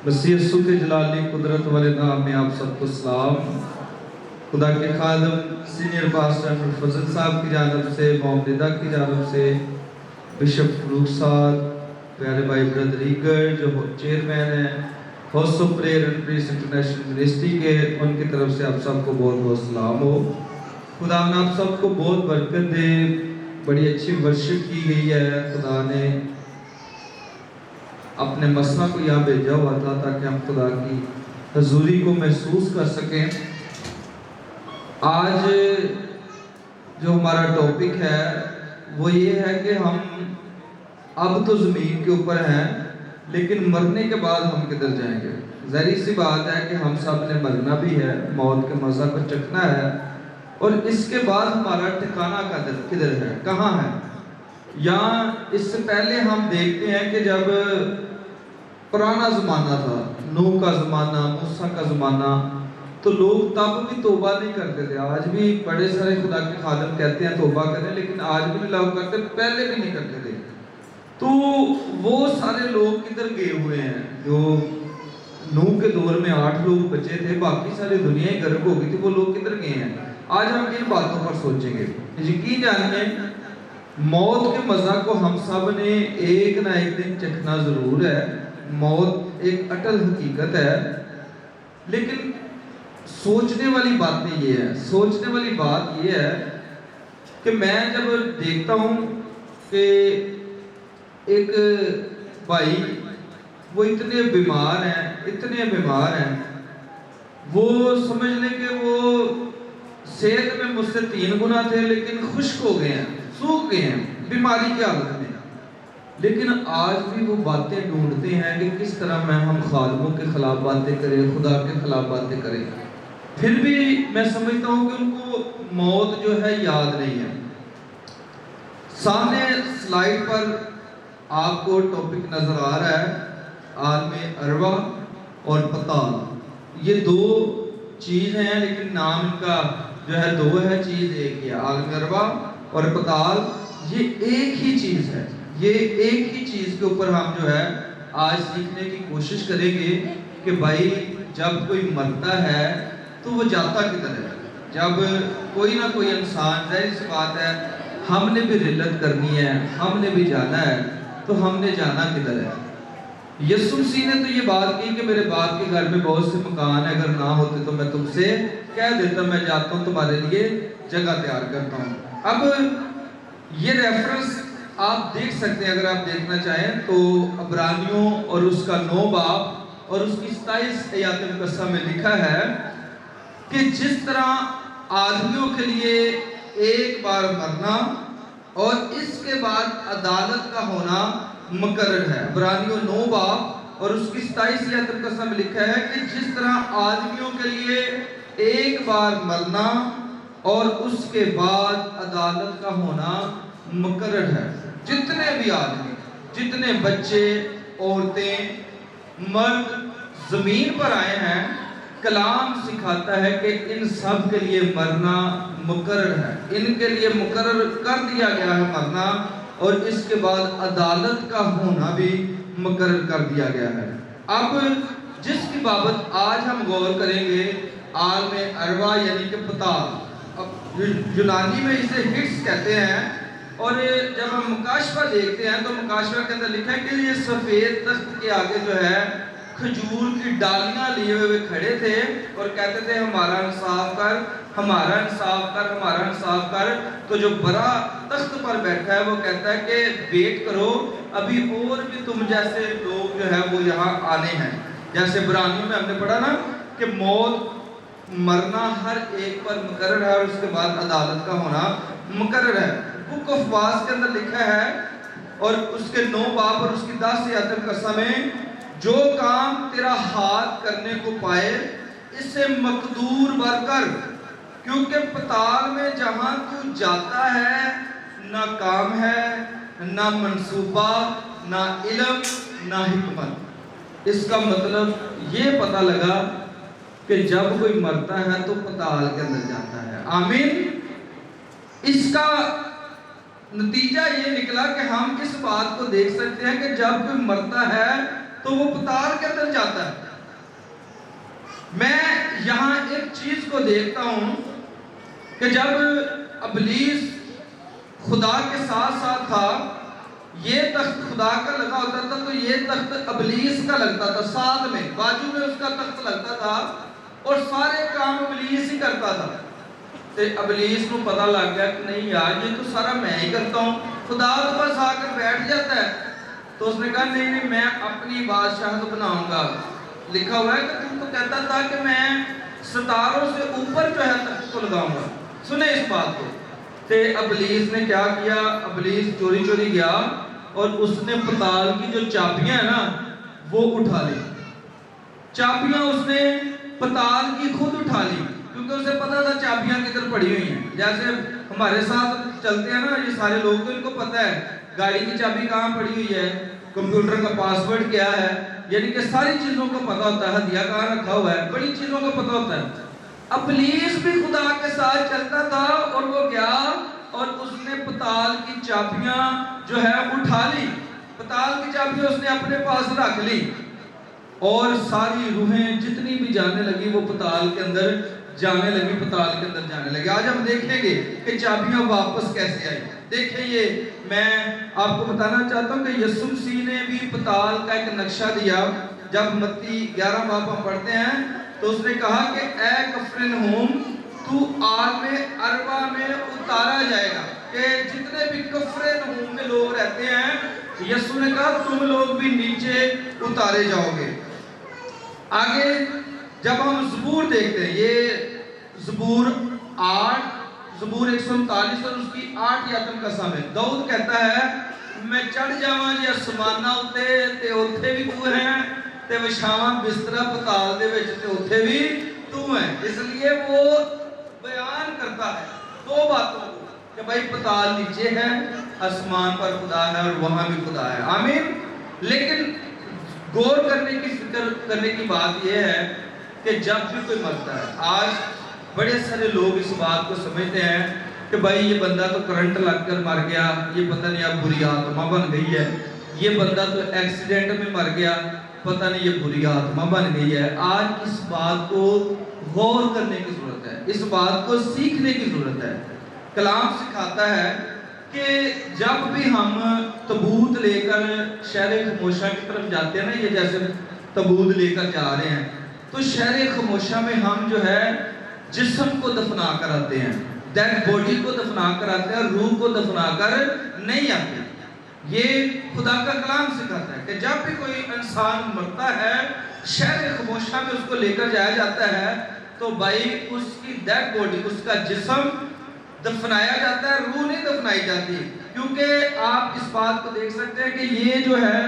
مسیح یسوع کے جلالی قدرت والے نام میں آپ سب کو سلام۔ خدا کے خادم سینئر پاسٹر فضل صاحب کی جانب سے، معمدہ کی جانب سے، بشپ فروخ صاحب، پیارے بھائی بردر ایگر جو چیئرمین ہیں house of prayer and peace international ministry کے، ان کی طرف سے آپ سب کو بہت بہت سلام ہو۔ خدا نے آپ سب کو بہت برکت دے۔ بڑی اچھی ورشپ کی گئی ہے۔ خدا نے اپنے مسئلہ کو یہاں بھیجا ہوا تھا تاکہ ہم خدا کی حضوری کو محسوس کر سکیں۔ آج جو ہمارا ٹاپک ہے وہ یہ ہے کہ ہم اب تو زمین کے اوپر ہیں، لیکن مرنے کے بعد ہم کدھر جائیں گے؟ ظاہر سی بات ہے کہ ہم سب نے مرنا بھی ہے، موت کے مزہ کو چکھنا ہے، اور اس کے بعد ہمارا ٹھکانہ کدھر ہے، کہاں ہے؟ یہاں اس سے پہلے ہم دیکھتے ہیں کہ جب پرانا زمانہ تھا، نوح کا زمانہ، موسیٰ کا زمانہ، تو لوگ تب بھی توبہ نہیں کرتے تھے۔ آج بھی بڑے سارے خدا کے خادم کہتے ہیں توبہ کریں، لیکن آج بھی نہیں لوگ کرتے، پہلے بھی نہیں کرتے تھے۔ تو وہ سارے لوگ کدھر گئے ہوئے ہیں؟ جو نوح کے دور میں 8 لوگ بچے تھے، باقی ساری دنیا ہی غرق ہو گئی تھی، وہ لوگ کدھر گئے ہیں؟ آج ہم ان باتوں پر سوچیں گے۔ یقین جانیں موت کے مزہ کو ہم سب نے ایک نہ ایک دن چکھنا ضرور ہے۔ موت ایک اٹل حقیقت ہے، لیکن سوچنے والی باتیں یہ ہے، سوچنے والی بات یہ ہے کہ میں جب دیکھتا ہوں کہ ایک بھائی وہ اتنے بیمار ہیں، وہ سمجھ لیں کہ وہ صحت میں مجھ سے 3 گنا تھے، لیکن خشک ہو گئے ہیں، سوکھ گئے ہیں بیماری کی حالت میں، لیکن آج بھی وہ باتیں ڈھونڈتے ہیں کہ کس طرح ہم خالقوں کے خلاف باتیں کریں، خدا کے خلاف باتیں کریں۔ پھر بھی میں سمجھتا ہوں کہ ان کو موت جو ہے یاد نہیں ہے۔ سامنے سلائیڈ پر آپ کو ٹاپک نظر آ رہا ہے، عالم ارواح اور پتال۔ یہ 2 چیز ہیں، لیکن نام ان کا جو ہے 2 ہے، چیز ایک ہی ہے۔ عالم ارواح اور پتال یہ ایک ہی چیز ہے۔ یہ ایک ہی چیز کے اوپر ہم جو ہے آج سیکھنے کی کوشش کریں گے کہ بھائی جب کوئی مرتا ہے تو وہ جاتا کدھر ہے؟ جب کوئی نہ کوئی انسان، ظاہر سی بات ہے ہم نے بھی رحلت کرنی ہے، ہم نے بھی جانا ہے، تو ہم نے جانا کدھر ہے؟ یسوع مسیح نے تو یہ بات کی کہ میرے باپ کے گھر میں بہت سے مکان ہیں، اگر نہ ہوتے تو میں تم سے کہہ دیتا، میں جاتا ہوں تمہارے لیے جگہ تیار کرتا ہوں۔ اب یہ ریفرنس آپ دیکھ سکتے ہیں، اگر آپ دیکھنا چاہیں تو عبرانیوں اور اس کا 9 باب اور اس کی 27 آیات مقدسہ میں لکھا ہے کہ جس طرح آدمیوں کے لیے ایک بار مرنا اور اس کے بعد عدالت کا ہونا مقرر ہے۔ عبرانیوں 9 باب اور اس کی 27 آیات مقدسہ میں لکھا ہے کہ جس طرح آدمیوں کے لیے ایک بار مرنا اور اس کے بعد عدالت کا ہونا مقرر ہے۔ جتنے بھی آدمی، جتنے بچے، عورتیں، مرد زمین پر آئے ہیں، کلام سکھاتا ہے کہ ان سب کے لیے مرنا مقرر ہے۔ ان کے لیے مقرر کر دیا گیا ہے مرنا، اور اس کے بعد عدالت کا ہونا بھی مقرر کر دیا گیا ہے۔ اب جس کی بابت آج ہم غور کریں گے، عالم ارواح یعنی کہ پتال، یونانی میں اسے ہٹس کہتے ہیں، اور جب ہم مکاشفہ دیکھتے ہیں تو مکاشفہ کے اندر لکھا ہے کہ یہ سفید تخت کے آگے جو ہے کھجور کی ڈالیاں لیے ہوئے کھڑے تھے اور کہتے تھے ہمارا انصاف کر، ہمارا انصاف کر، ہمارا انصاف کر۔ تو جو بڑا تخت پر بیٹھا ہے وہ کہتا ہے کہ ویٹ کرو، ابھی اور بھی تم جیسے لوگ جو ہے وہ یہاں آنے ہیں۔ جیسے عبرانیوں میں ہم نے پڑھا نا کہ موت، مرنا ہر ایک پر مقرر ہے، اور اس کے بعد عدالت کا ہونا مقرر ہے۔ بک آف واز کے اندر لکھا ہے اور اس کے 9 باب اور اس کی 10 آیات مقدسہ میں، جو کام تیرا ہاتھ کرنے کو پائے اسے مقدور بر کر، کیونکہ پتال میں جہاں تو جاتا ہے نہ کام ہے، نہ منصوبہ، نہ علم، نہ حکمت۔ اس کا مطلب یہ پتہ لگا کہ جب کوئی مرتا ہے تو پتال کے اندر جاتا ہے۔ آمین۔ اس کا نتیجہ یہ نکلا کہ ہم اس بات کو دیکھ سکتے ہیں کہ جب کوئی مرتا ہے تو وہ پتال کے اندر جاتا ہے۔ میں یہاں ایک چیز کو دیکھتا ہوں کہ جب ابلیس خدا کے ساتھ ساتھ تھا، یہ تخت خدا کا لگا ہوتا تھا تو یہ تخت ابلیس کا لگتا تھا، ساتھ میں باجو میں اس کا تخت لگتا تھا اور سارے کام ابلیس ہی کرتا تھا۔ تو ابلیس کو پتہ لگ گیا کہ نہیں یار یہ تو سارا میں ہی کرتا ہوں، خدا تو بس آ کر بیٹھ جاتا ہے۔ تو اس نے کہا نہیں میں اپنی بادشاہت بناؤں گا۔ لکھا ہوا ہے کہ تم تو کہتا تھا کہ میں ستاروں سے اوپر جو ہے تخت کو لگاؤں گا۔ سنیں اس بات کو، تے ابلیس نے کیا کیا؟ ابلیس چوری چوری گیا اور اس نے پتال کی جو چابیاں ہیں نا وہ اٹھا لی۔ چابیاں اس نے پتال کی خود اٹھا لی، کیونکہ اسے پتا تھا چابیاں کدھر پڑی ہوئی ہیں۔ جیسے ہمارے ساتھ چلتے ہیں نا یہ سارے لوگ، تو ان کو پتا ہے گاڑی کی چابی کہاں پڑی ہوئی ہے، کمپیوٹر کا پاسورڈ کیا ہے، یعنی کہ ساری چیزوں کو پتا ہوتا ہے، ہدیہ کہاں رکھا ہوا ہے، بڑی چیزوں کو پتا ہوتا ہے۔ ابلیس بھی خدا کے ساتھ چلتا تھا اور وہ گیا اور اس نے پتال کی چابیاں جو ہے اٹھا لی، پتال کی چابیاں اس نے اپنے پاس رکھ لی اور ساری روحیں جتنی بھی جانے لگی وہ پتال کے اندر جانے لگی، پتال کے اندر جانے لگی۔ آج ہم دیکھیں گے کہ چابیاں واپس کیسے آئی۔ دیکھیں یہ میں آپ کو بتانا چاہتا ہوں کہ یسوع مسیح نے بھی پتال کا ایک نقشہ دیا۔ جب متی 11 باب ہم پڑھتے ہیں تو اس نے کہا کہ اے کفرنہوم تو عالم اروا میں اتارا جائے گا، کہ جتنے بھی کفرنہوم میں لوگ رہتے ہیں یسوع نے کہا تم لوگ بھی نیچے اتارے جاؤ گے۔ آگے جب ہم زبور دیکھتے ہیں، یہ زبور 8 زبور 139 اور اس کی 8 یاتم قسم ہے۔ داؤد کہتا ہے میں چڑھ جاواں جی آسماناں اُتے تے اوتھے بھی تو ہیں، تے وچھاواں بستر پتال دے وچ تے اوتھے بھی تو ہیں۔ اس لیے وہ بیان کرتا ہے دو باتوں کو کہ بھائی پتال نیچے ہے، آسمان پر خدا ہے اور وہاں بھی خدا ہے۔ آمین۔ لیکن غور کرنے کی فکر کرنے کی بات یہ ہے کہ جب بھی کوئی مرتا ہے، آج بڑے سارے لوگ اس بات کو سمجھتے ہیں کہ بھائی یہ بندہ تو کرنٹ لگ کر مر گیا، یہ پتہ نہیں اب بری آتما بن گئی ہے، یہ بندہ تو ایکسیڈنٹ میں مر گیا، پتہ نہیں یہ بری آتما بن گئی ہے۔ آج اس بات کو غور کرنے کی ضرورت ہے، اس بات کو سیکھنے کی ضرورت ہے۔ کلام سکھاتا ہے کہ جب بھی ہم تابوت لے کر شہر خموشہ کی طرف جاتے ہیں نا، یہ جیسے تابوت لے کر جا رہے ہیں تو شہر خموشہ میں ہم جو ہے جسم کو دفنا کر آتے ہیں، ڈیڈ باڈی کو دفنا کر آتے ہیں، روح کو دفنا کر نہیں آتے۔ یہ خدا کا کلام سکھاتا ہے کہ جب بھی کوئی انسان مرتا ہے شہر خموشہ میں اس کو لے کر جایا جاتا ہے تو بھائی اس کی ڈیڈ باڈی، اس کا جسم دفنایا جاتا ہے، روح نہیں دفنائی جاتی۔ کیونکہ آپ اس بات کو دیکھ سکتے ہیں کہ یہ جو ہے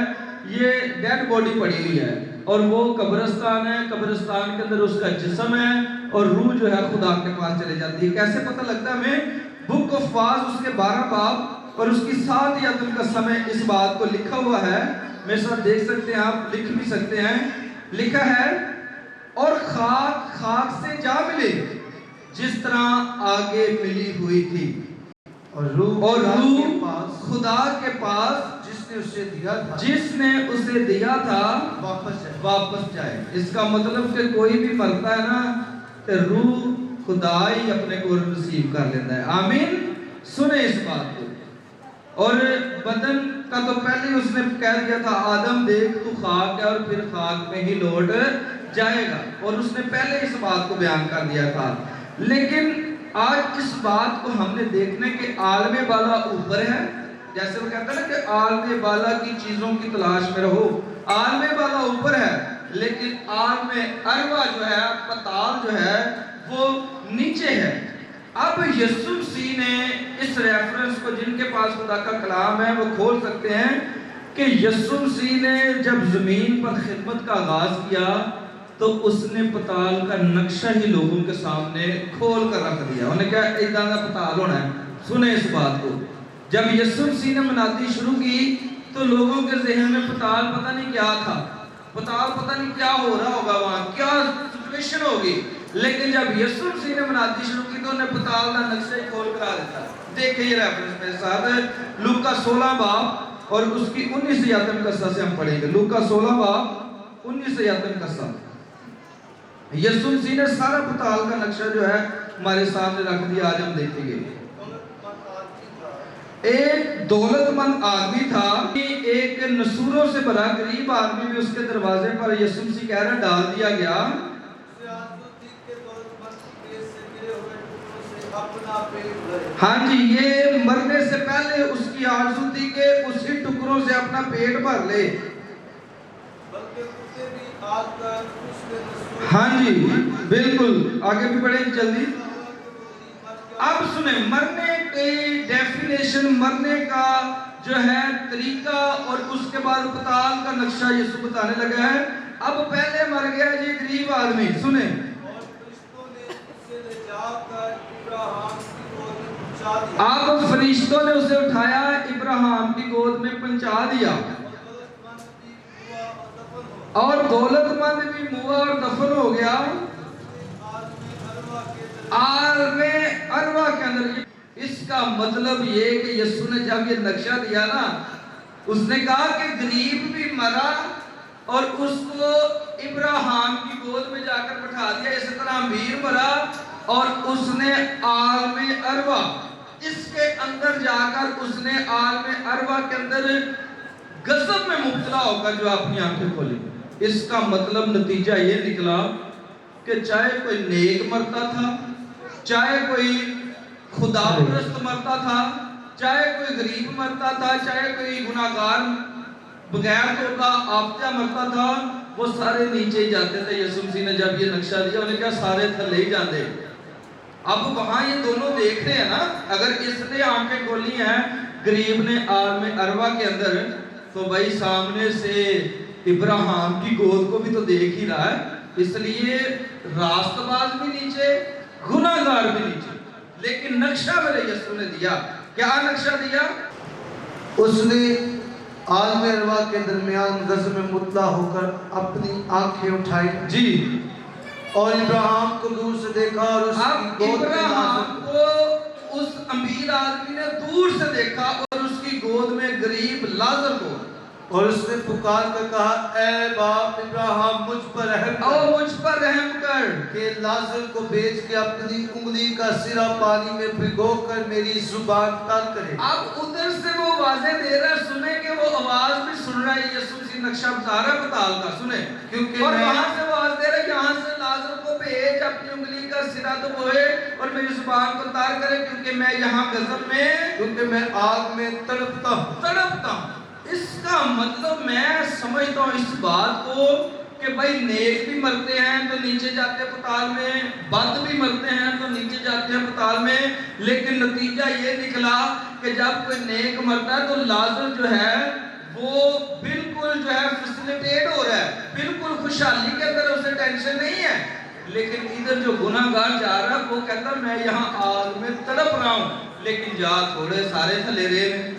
یہ ڈیڈ باڈی پڑی ہوئی ہے اور وہ قبرستان ہے، قبرستان کے اندر اس کا جسم ہے اور روح جو ہے خدا کے پاس چلے جاتی ہے۔ کیسے پتہ لگتا ہے ہمیں؟ بک آف واز اس کے 12 باب اور اس کی 7 یاتم قسم ہے، اس بات کو لکھا ہوا ہے، میرے ساتھ دیکھ سکتے ہیں، آپ لکھ بھی سکتے ہیں۔ لکھا ہے اور خاک خاک سے جا ملے جس طرح آگے ملی ہوئی تھی، اور روح خدا کے پاس جس نے اسے دیا تھا واپس جائے۔ اس کا مطلب کہ کوئی بھی مرتا ہے نا تو روح خدا ہی اپنے کو رسیو کر لیتا ہے۔ آمین۔ سنیں اس بات کو۔ اور بدن کا تو پہلے اس نے کہہ دیا تھا آدم دیکھ تو خاک ہے اور پھر خاک میں ہی لوٹ جائے گا، اور اس نے پہلے اس بات کو بیان کر دیا تھا۔ لیکن آج اس بات کو ہم نے دیکھنے کہ عالم بالا اوپر ہے، جیسے وہ کہتا ہے نا کہ عالم بالا کی چیزوں کی تلاش میں رہو، عالم بالا اوپر ہے لیکن عالم اروا جو ہے، پتال جو ہے وہ نیچے ہے۔ اب یسوع مسیح نے اس ریفرنس کو، جن کے پاس خدا کا کلام ہے وہ کھول سکتے ہیں کہ یسوع مسیح نے جب زمین پر خدمت کا آغاز کیا تو اس نے پتال کا نقشہ ہی لوگوں کے سامنے کھول کر رکھ دیا۔ انہیں کہا ایداں کا پتال ہونا ہے۔ سنیں اس بات کو، جب یسوع مسیح نے منادی شروع کی تو لوگوں کے ذہن میں پتال پتہ نہیں کیا تھا، پتال پتہ نہیں کیا ہو رہا ہوگا، وہاں کیا سچویشن ہوگی، لیکن جب یسوع مسیح نے منادی شروع کی تو انہیں پتال کا نقشہ ہی کھول کر آ دیتا۔ دیکھیں یہ ریفرنس میرے ساتھ لوکا 16 باب اور اس کی 19 یاتم قصہ سے ہم پڑھیں گے۔ لوکا 16 باب 19 یاتم قصہ۔ یسوع مسیح نے سارا پتال کا نقشہ جو ہے ہمارے سامنے رکھ دیا. آج ہم دیکھیں گے ایک دولت مند آدمی تھا، ایک نصوروں سے بھرا غریب آدمی بھی اس کے دروازے پر یسوع مسیح کہہ رہا ڈال دیا گیا. ہاں جی، یہ مرنے سے پہلے اس کی آرزو تھی کہ اسی ٹکڑوں سے اپنا پیٹ بھر لے. ہاں جی بالکل، آگے بھی بڑھیں جلدی. اب سنیں، مرنے کی ڈیفینیشن، مرنے کا جو ہے طریقہ اور اس کے بعد پتال کا نقشہ یسوع بتانے لگا ہے. اب پہلے مر گیا جی غریب آدمی، سنیں. اب فرشتوں نے اسے اٹھایا، ابراہیم کی گود میں پہنچا دیا، اور دولت مند بھی موا اور دفن ہو گیا عالم ارواح کے اندر. اس کا مطلب یہ کہ یسوع نے جب یہ نقشہ دیا نا، اس نے کہا کہ غریب بھی مرا اور اس کو ابراہیم کی گود میں جا کر بٹھا دیا. اسی طرح امیر مرا اور اس نے عالم ارواح، اس کے اندر جا کر اس نے عالم ارواح کے اندر غضب میں مبتلا ہو کر جو اپنی آنکھیں کھولی. اس کا مطلب نتیجہ یہ نکلا کہ چاہے کوئی نیک مرتا تھا، چاہے کوئی خدا پرست مرتا تھا، چاہے کوئی غریب مرتا تھا، چاہے کوئی گناہگار بغیر توبہ آفتہ مرتا تھا، وہ سارے نیچے ہی جاتے تھے. یسوع مسیح نے جب یہ نقشہ دیا انہیں کہا سارے تھلے ہی جاندے. اب وہاں یہ دونوں دیکھ رہے ہیں نا، اگر اس نے آنکھیں کھولی ہیں غریب نے عالم ارواح کے اندر، تو بھائی سامنے سے ابراہیم کی گود کو بھی تو دیکھ ہی رہا ہے. اس لیے راست باز بھی نیچے، گناہگار بھی نیچے. لیکن نقشہ میرے یسوع نے دیا. کیا نقشہ دیا؟ اس نے عالم ارواح کے درمیان غضب میں مطلع ہو کر اپنی آنکھیں اٹھائی جی، اور ابراہیم کو دور سے دیکھا اور اس کی گود میں ابراہیم کو اس امیر آدمی نے دور سے دیکھا اور اس کی گود میں غریب لازر کو، اور اس نے پکار کر کہا اے باپ ابراہیم مجھ پر رحم کر، مجھ پر رحم کر کہ لازر کو بھیج کے اپنی انگلی کا سرا پانی میں بھگو کر میری زبان تر کرے. اب ادھر سے وہ واضح دے رہا ہے، سنیں کہ وہ آواز بھی سن رہا ہے. یسوع مسیح نقشہ بتا رہا ہے پتال کا، سنیں. کیونکہ اور وہاں سے وہ آواز دے رہا ہے یہاں سے لازر کو بھیج اپنی انگلی کا سرا دبوئے اور میری زبان کو تار کرے، کیونکہ میں یہاں غضب میں، کیونکہ میں آگ میں تڑپتا ہوں. اس کا مطلب میں سمجھتا ہوں اس بات کو کہ بھائی نیک بھی مرتے ہیں تو نیچے جاتے ہیں پتال میں، بد بھی مرتے ہیں تو نیچے جاتے ہیں پتال میں. لیکن نتیجہ یہ نکلا کہ جب کوئی نیک مرتا ہے تو لازر جو ہے وہ بالکل جو ہے فیسیلیٹیٹ ہو رہا ہے، بالکل خوشحالی کے اندر، اسے ٹینشن نہیں ہے. لیکن ادھر جو گناہگار جا رہا ہے وہ کہتا ہے میں یہاں آگ میں تڑپ رہا ہوں، لیکن جا تھوڑے سارے تھلے رہے ہیں.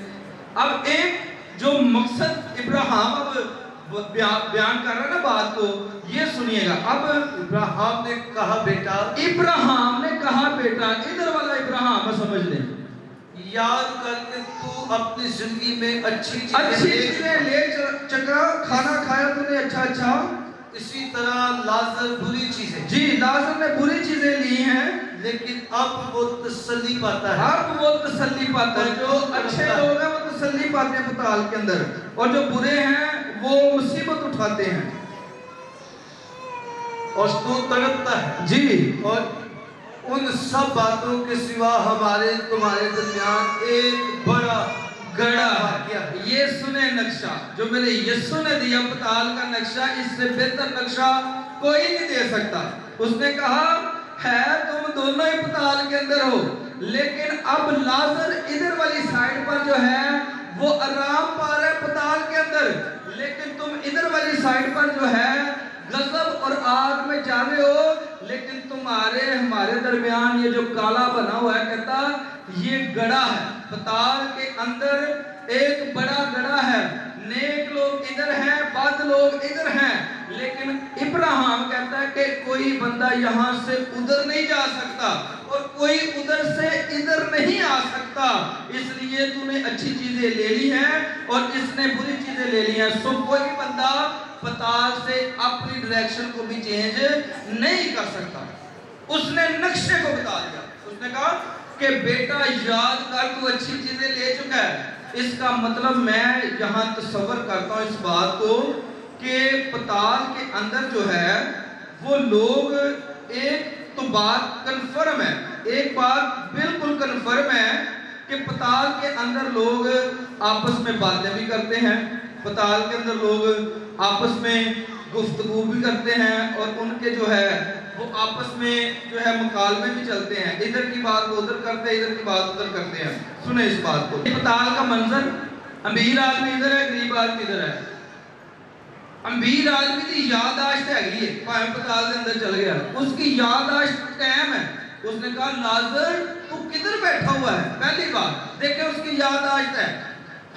اب ایک جو مقصد ابراہیم اب بیان کر رہا ہے نا بات کو، یہ سنیے گا. اب ابراہیم نے کہا بیٹا، ادھر والا ابراہیم سمجھ لیں، یاد کر کے تو اپنی زندگی میں اچھی چیزیں لے چکا، کھانا کھایا تو نے اچھا، اسی طرح لازر بری چیزیں، جی لازر نے بری چیزیں لی ہیں، لیکن اب وہ تسلی پاتا ہے. جو اچھے لوگ ہیں وہ تسلی پاتے ہیں پتال کے اندر، اور جو برے ہیں وہ مصیبت اٹھاتے ہیں. اور تو تڑپتا ہے جی، اور ان سب باتوں کے سوا ہمارے تمہارے درمیان ایک بڑا گڑا واقعہ ہے. یہ سنیں نقشہ جو میرے یسوع نے دیا پتال کا نقشہ، اس سے بہتر نقشہ کوئی نہیں دے سکتا. اس نے کہا ہے تم دونوں ہی پتال کے اندر ہو، لیکن اب لازر ادھر والی سائیڈ پر جو ہے وہ آرام پا رہا ہے پتال کے اندر، لیکن تم ادھر والی سائیڈ پر جو ہے غضب اور آگ میں جا رہے ہو. لیکن تمہارے ہمارے درمیان یہ جو کالا بنا ہوا ہے، کہتا یہ گڑا ہے. پتال کے اندر ایک بڑا گڑا ہے. نیک لوگ ادھر ہیں، بد لوگ ادھر ہیں. لیکن ابراہیم کہتا ہے کہ کوئی بندہ یہاں سے ادھر نہیں جا سکتا اور کوئی ادھر سے ادھر نہیں آ سکتا. اس لیے تو نے اچھی چیزیں لے لی ہیں اور اس نے بری چیزیں لے لی ہیں. سو کوئی بندہ پتال سے اپنی ڈائریکشن کو بھی چینج نہیں کر سکتا. اس نے نقشے کو بتا دیا. اس نے کہا کہ بیٹا یاد کر تو اچھی چیزیں لے چکا ہے. اس کا مطلب میں یہاں تصور کرتا ہوں اس بات کو کہ پتال کے اندر جو ہے وہ لوگ، ایک تو بات کنفرم ہے، ایک بات بالکل کنفرم ہے کہ پتال کے اندر لوگ آپس میں باتیں بھی کرتے ہیں، پتال کے اندر لوگ آپس میں گفتگو بھی کرتے ہیں، اور ان کے جو ہے وہ آپس میں جو ہے مکالمے بھی چلتے ہیں. ادھر کی بات وہ ادھر کرتے ہیں، ادھر کی بات ادھر کرتے ہیں. سنیں اس بات کو. پتال کا منظر، امیر آدمی ادھر ہے، غریب آدمی ادھر ہے. امیر آدمی کی یادداشت ہے، پائیں پتال کے اندر چل گیا، اس کی یادداشت قائم ہے. اس نے کہا لازر تو کدھر بیٹھا ہوا ہے. پہلی بات دیکھیں اس کی یادداشت ہے.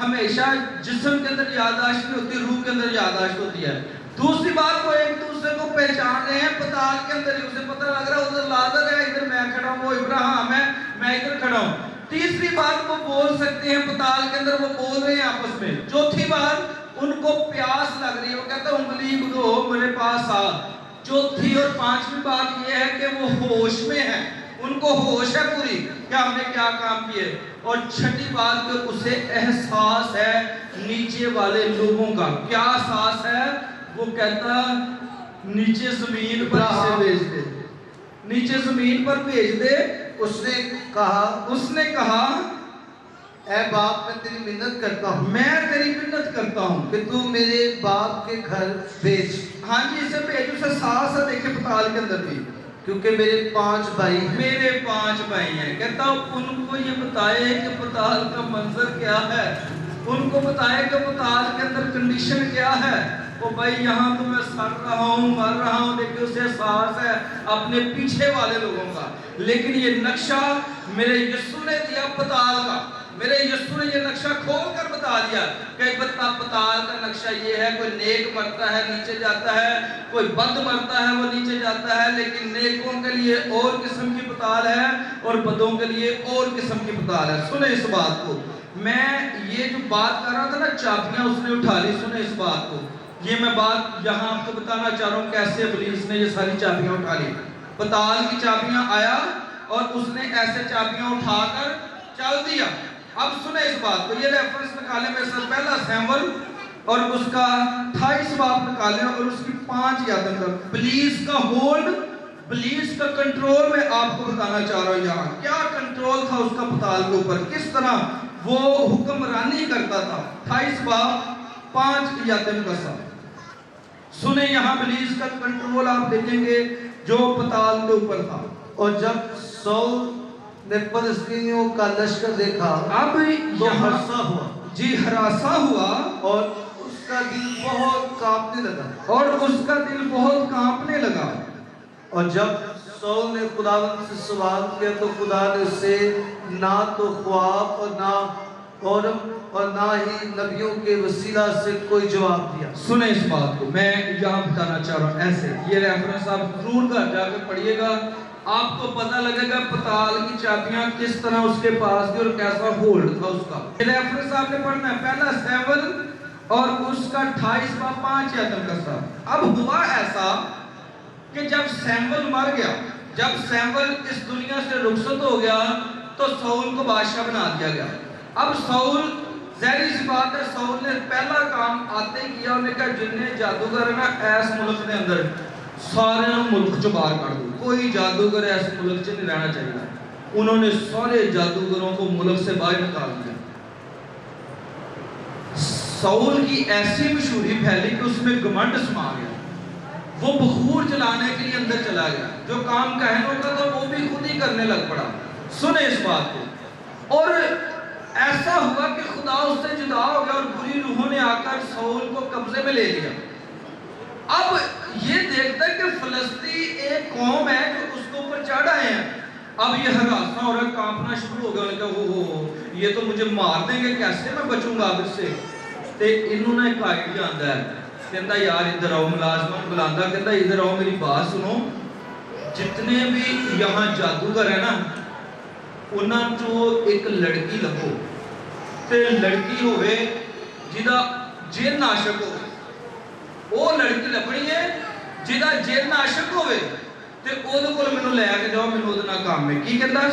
ہمیشہ جسم کے اندر یادداشت نہیں ہوتی، روح کے اندر یادداشت ہوتی ہے. دوسری بات وہ ایک دوسرے کو پہچان رہے ہیں پتال کے اندر ہی. اسے پتہ لگ رہا ہے ادھر لازر ہے، ادھر میں کھڑا ہوں، وہ ابراہیم ہے، میں ادھر کھڑا ہوں. تیسری بات وہ بول سکتے ہیں پتال کے اندر، وہ بول رہے ہیں آپس میں. چوتھی بات ان کو پیاس لگ رہی ہے، وہ کہتا ہے انگلی بدو میرے پاس آ. چوتھی اور پانچویں بات یہ ہے کہ وہ ہوش میں ہے، ان کو ہوش ہے پوری کہ ہم نے کیا کام کیے. اور چھٹی بات کہ اسے احساس ہے نیچے والے لوگوں کا. کیا احساس ہے؟ وہ کہتا نیچے زمین پر اسے بھیج دے، نیچے زمین پر بھیج دے. اس نے کہا اے باپ میں تیری منت کرتا ہوں، میں تیری منت کرتا ہوں کہ تو میرے باپ کے گھر بھیج. ہاں جی اسے بھیج. اسے سانس ہے دیکھیں پتال کے اندر بھی، کیونکہ میرے 5 بھائی ہیں. میرے 5 بھائی ہیں. کہتا ان کو یہ بتائے کہ پتال کا منظر کیا ہے، ان کو بتائے کہ پتال کے اندر کنڈیشن کیا ہے. وہ بھائی یہاں تو میں سڑ رہا ہوں، مر رہا ہوں، دیکھیں اسے احساس ہے اپنے پیچھے والے لوگوں کا. لیکن یہ نقشہ میرے یسوع نے دیا پتال کا. میرے یسوع نے یہ نقشہ کھول کر بتا دیا کہ پتال کا نقشہ یہ ہے. کوئی نیک مرتا ہے نیچے جاتا ہے، کوئی بد مرتا ہے وہ نیچے جاتا ہے. لیکن نیکوں کے لیے اور قسم کی پتال ہے اور بدوں کے لیے اور قسم کی پتال ہے. سنیں اس بات کو. میں یہ جو بات کر رہا تھا نا چابیاں اس نے اٹھا لی. سنیں اس بات کو. یہ میں بات یہاں آپ کو بتانا چاہ رہا ہوں کیسے ابلیس نے یہ ساری چابیاں اٹھا لی. پتال کی چابیاں آیا اور اس نے ایسے چابیاں اٹھا کر چل دیا. اب سنیں اس بات کو. یہ ریفرنس نکالیں میرے ساتھ. پہلا سیمول اور اس کا 28 باب نکالیں اور اس کی 5 یادیں کر. بلیس کا ہولڈ، بلیس کا کنٹرول میں آپ کو بتانا چاہ رہا ہوں. یہاں کیا کنٹرول تھا اس کا پتال کے اوپر، کس طرح وہ حکمرانی کرتا تھا. 28 باب 5 یادیں کا. سنیں یہاں بلیس کا کنٹرول آپ دیکھیں گے جو پتال کے اوپر تھا. اور جب سول نے فلسطینیوں کا لشکر دیکھا اب تو یہاں ہراساں ہوا، جی ہراساں ہوا اور اس کا دل بہت کانپنے لگا. اور اس کا دل بہت کانپنے لگا. اور جب سول نے خداوند سے سوال کیا تو خدا نے اسے نہ تو خواب اور نہ حلم اور نہ ہی نبیوں کے وسیلہ سے کوئی جواب دیا. سنیں اس بات کو. میں یہاں بتانا چاہ رہا ہوں ایسے. یہ ریفرنس آپ ضرور گھر جا کے پڑھیے گا، آپ کو پتہ لگے گا پتال کی چابیاں کس طرح اس کے پاس تھی اور کیسا ہولڈ تھا اس کا. یہ ریفرنس آپ نے پڑھنا ہے. پہلا سیمول اور اس کا 28 با 5 یادم کا سا. اب ہوا ایسا کہ جب سیمول مر گیا، جب سیمول اس دنیا سے رخصت ہو گیا تو سول کو بادشاہ بنا دیا گیا. اب سول ظاہری سی بات ہے، سول نے پہلا کام آتے ہی کیا. انہوں نے کہا جنہیں جادوگر ہے نا ایس ملک نے اندر سارے ملک چ باہر کر دو. کوئی جادوگر ایس ملک چ نہیں رہنا چاہیے. انہوں نے سارے جادوگروں کو ملک سے باہر نکال دیا. سول کی ایسی مشہوری پھیلی کہ اس میں گھمنڈ سما گیا. وہ بخور چلانے کے لیے اندر چلا گیا. جو کام کہنوں کا تھا وہ بھی خود ہی کرنے لگ پڑا. سنیں اس بات کو. اور ایسا ہوا کہ خدا اس سے جدا ہو گیا اور بری روحوں نے آ کر سول کو قبضے میں لے لیا. اب یہ دیکھتا ہے کہ فلسطین ایک قوم ہے جو اس کے اوپر چڑھ آئے ہیں. اب یہ ہراساں اور کانپنا شروع ہو گیا. انہوں نے کہا ہو یہ تو مجھے مار دیں گے، کیسے میں بچوں گا اب اس سے. تے انہوں نے ایک آئیڈیا آندا ہے. کہتا یار ادھر آؤ، ملازمان بلاندہ کہتا ادھر آؤ میری بات سنو. جتنے بھی یہاں جادوگر ہیں نا انہاں چو ایک لڑکی لگو تے لڑکی ہوئے جدا جن عاشق ہو ਉਹ ਲੜਕੀ ਲੱਭਣੀ ਹੈ ਜਿਹਦਾ ਜਿੰਨ ਆਸ਼ਿਕ ਹੋਵੇ ਤੇ ਉਹਦੇ ਕੋਲ ਮੈਨੂੰ ਲੈ ਕੇ ਜਾਓ, ਮੈਨੂੰ ਉਹਦੇ ਨਾਲ ਕੰਮ ਹੈ। ਕੀ ਕਹਿੰਦਾ